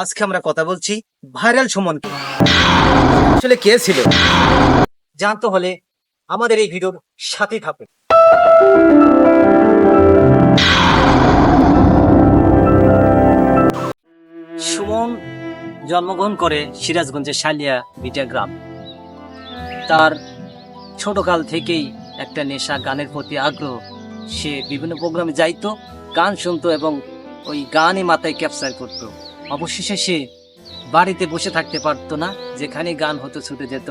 আজকে আমরা কথা বলছি ভাইরাল সুমনকে। আসলে কে ছিল জানতে হলে আমাদের এই ভিডিওর সাথেই থাকুন। সুমন জন্মগ্রহণ করে সিরাজগঞ্জের শালিয়া বিটা গ্রাম। তার ছোটকাল থেকেই একটা নেশা, গানের প্রতি আগ্রহ। সে বিভিন্ন প্রোগ্রামে যাইতো, গান শুনতো এবং ওই গানই মাথায় ক্যাপচার করতো। অবশেষে সে বাড়িতে বসে থাকতে পারতো না, যেখানে গান হতো ছুটে যেত।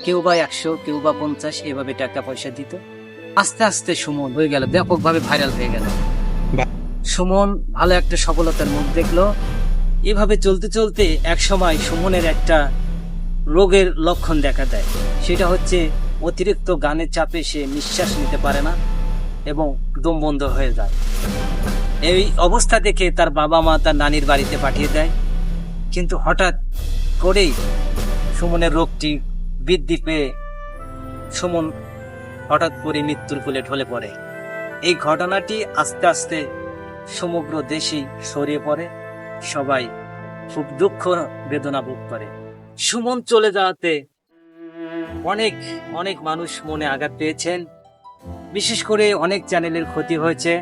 কেউ বা 100, কেউ বা 50 এভাবে টাকা পয়সা দিত। আস্তে আস্তে সুমন হয়ে গেল, ব্যাপকভাবে ভাইরাল হয়ে গেল। সুমন ভালো একটা সফলতার মুখ দেখলো। এভাবে চলতে চলতে এক সময় সুমনের একটা রোগের লক্ষণ দেখা দেয়। সেটা হচ্ছে অতিরিক্ত গানের চাপে সে নিঃশ্বাস নিতে পারে না এবং দম বন্ধ হয়ে যায়। এই অবস্থা দেখে তার বাবা মা তার নানির বাড়িতে পাঠিয়ে দেয়। কিন্তু হঠাৎ করেই সুমনের রোগটি বৃদ্ধি পেয়ে সুমন হঠাৎ করে মৃত্যুর কোলে ঢলে পড়ে। এই ঘটনাটি আস্তে আস্তে সমগ্র দেশেই ছড়িয়ে পড়ে। সবাই খুব দুঃখ বেদনা ভোগ করে। সুমন চলে যাওয়াতে অনেক অনেক মানুষ মনে আঘাত পেয়েছেন। বিশেষ করে অনেক চ্যানেলের ক্ষতি হয়েছে।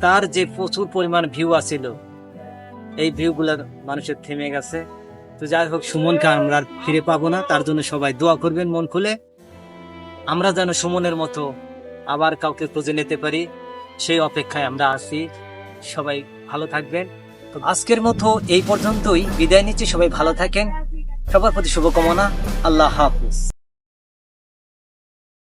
তার যে প্রচুর পরিমাণ ভিউ আছিল, এই ভিউগুলো মানুষের থেমে গেছে। তো যাই হোক, সুমনকে আমরা আর ফিরে পাবো না। তার জন্য সবাই দোয়া করবেন মন খুলে। আমরা যেন সুমনের মতো আবার কাউকে খুঁজে নিতে পারি, সেই অপেক্ষায় আমরা আছি। সবাই ভালো থাকবেন। তো আজকের মতো এই পর্যন্তই বিদায় নিচ্ছি। সবাই ভালো থাকেন। সবার প্রতি শুভকামনা। আল্লাহ হাফিজ।